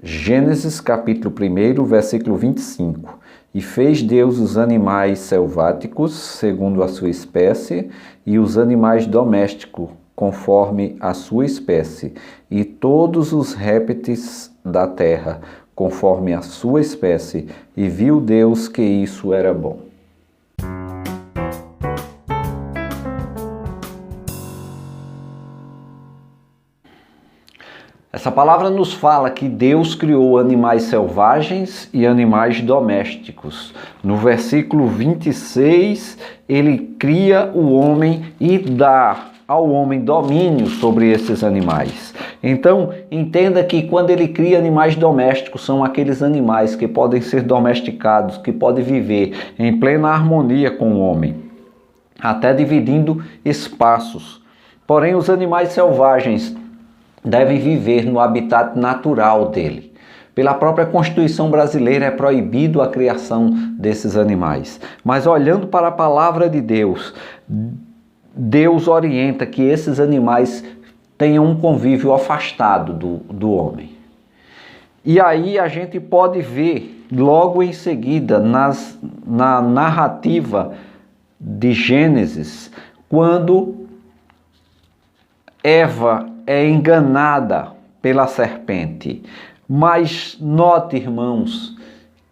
Gênesis capítulo 1, versículo 25. E fez Deus os animais selváticos, segundo a sua espécie, e os animais domésticos, conforme a sua espécie, e todos os répteis da terra, conforme a sua espécie, e viu Deus que isso era bom. Essa palavra nos fala que Deus criou animais selvagens e animais domésticos. No versículo 26, ele cria o homem e dá ao homem domínio sobre esses animais. Então, entenda que quando ele cria animais domésticos, são aqueles animais que podem ser domesticados, que podem viver em plena harmonia com o homem, até dividindo espaços. Porém, os animais selvagens devem viver no habitat natural dele. Pela própria Constituição brasileira é proibido a criação desses animais. Mas olhando para a palavra de Deus, Deus orienta que esses animais tenham um convívio afastado do homem. E aí a gente pode ver logo em seguida na narrativa de Gênesis, quando Eva é enganada pela serpente. Mas note, irmãos,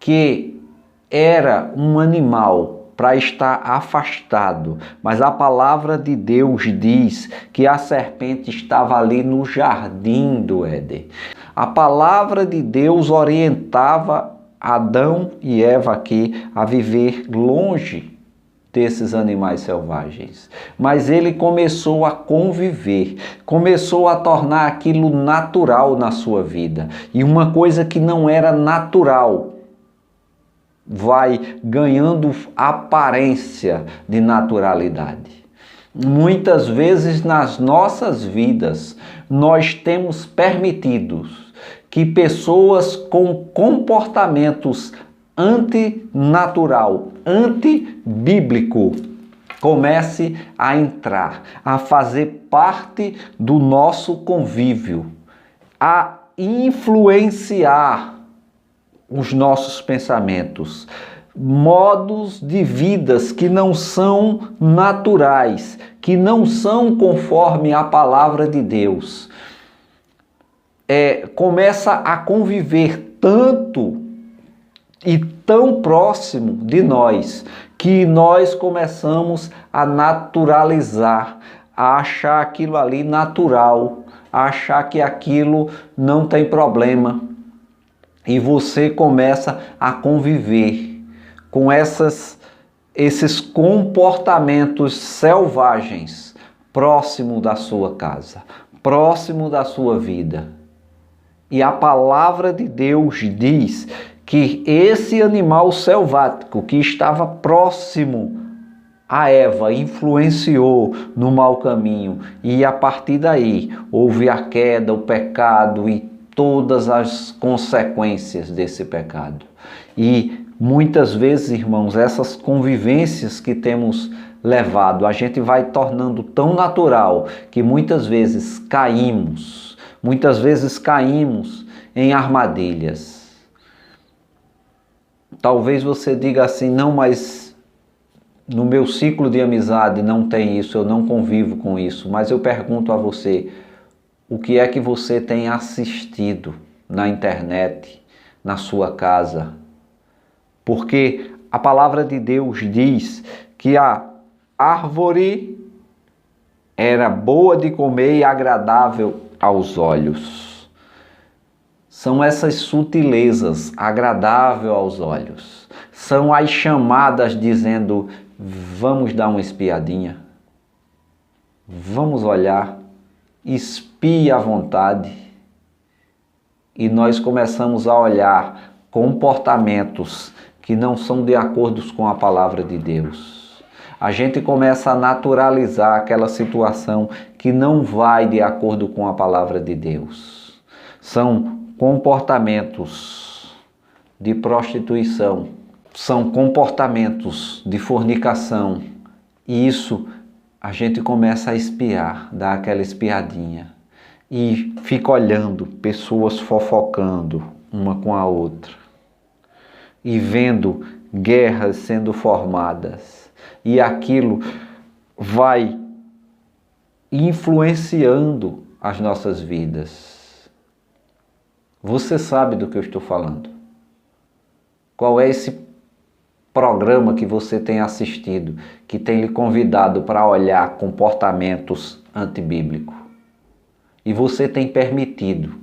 que era um animal para estar afastado. Mas a palavra de Deus diz que a serpente estava ali no jardim do Éden. A palavra de Deus orientava Adão e Eva aqui a viver longe desses animais selvagens. Mas ele começou a conviver, começou a tornar aquilo natural na sua vida. E uma coisa que não era natural vai ganhando aparência de naturalidade. Muitas vezes nas nossas vidas nós temos permitidos que pessoas com comportamentos antinatural, antibíblico, comece a entrar, a fazer parte do nosso convívio, a influenciar os nossos pensamentos, modos de vidas que não são naturais, que não são conforme a palavra de Deus. Começa a conviver tanto e tão próximo de nós, que nós começamos a naturalizar, a achar aquilo ali natural, a achar que aquilo não tem problema. E você começa a conviver com esses comportamentos selvagens próximo da sua casa, próximo da sua vida. E a palavra de Deus diz que esse animal selvático que estava próximo a Eva influenciou no mau caminho, e a partir daí houve a queda, o pecado e todas as consequências desse pecado. E muitas vezes, irmãos, essas convivências que temos levado, a gente vai tornando tão natural que muitas vezes caímos em armadilhas. Talvez você diga assim: não, mas no meu ciclo de amizade não tem isso, eu não convivo com isso. Mas eu pergunto a você, o que é que você tem assistido na internet, na sua casa? Porque a palavra de Deus diz que a árvore era boa de comer e agradável aos olhos. São essas sutilezas, agradável aos olhos. São as chamadas dizendo: vamos dar uma espiadinha, vamos olhar, espie à vontade. E nós começamos a olhar comportamentos que não são de acordo com a palavra de Deus. A gente começa a naturalizar aquela situação que não vai de acordo com a palavra de Deus. São comportamentos de prostituição, são comportamentos de fornicação, e isso a gente começa a espiar, dar aquela espiadinha, e fica olhando pessoas fofocando, uma com a outra e vendo guerras sendo formadas, e aquilo vai influenciando as nossas vidas. Você sabe do que eu estou falando. Qual é esse programa que você tem assistido, que tem lhe convidado para olhar comportamentos antibíblicos? E você tem permitido,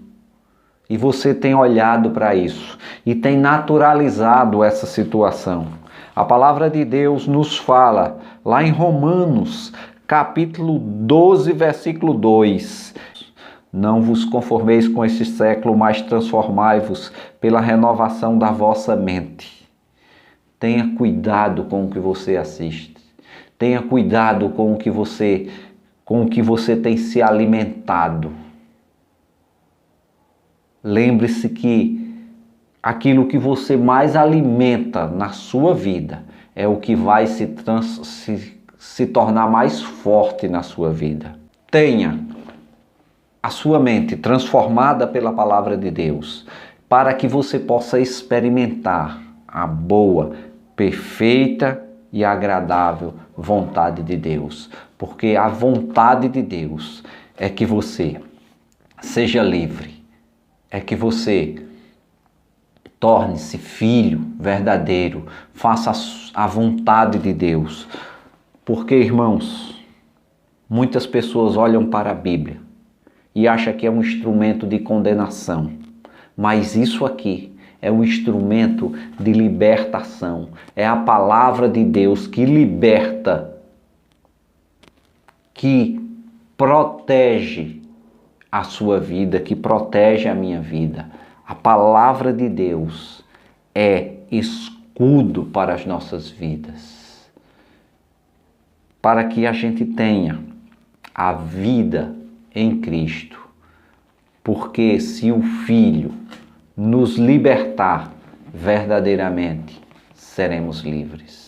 e você tem olhado para isso, e tem naturalizado essa situação. A palavra de Deus nos fala, lá em Romanos, capítulo 12, versículo 2. Não vos conformeis com este século, mas transformai-vos pela renovação da vossa mente. Tenha cuidado com o que você assiste. Tenha cuidado com o que você tem se alimentado. Lembre-se que aquilo que você mais alimenta na sua vida é o que vai se tornar mais forte na sua vida. Tenha a sua mente transformada pela palavra de Deus, para que você possa experimentar a boa, perfeita e agradável vontade de Deus. Porque a vontade de Deus é que você seja livre, é que você torne-se filho verdadeiro, faça a vontade de Deus. Porque, irmãos, muitas pessoas olham para a Bíblia e acham que é um instrumento de condenação, mas isso aqui é um instrumento de libertação. É a palavra de Deus que liberta, que protege a sua vida, que protege a minha vida. A palavra de Deus é escudo para as nossas vidas, para que a gente tenha a vida em Cristo. Porque se o Filho nos libertar, verdadeiramente seremos livres.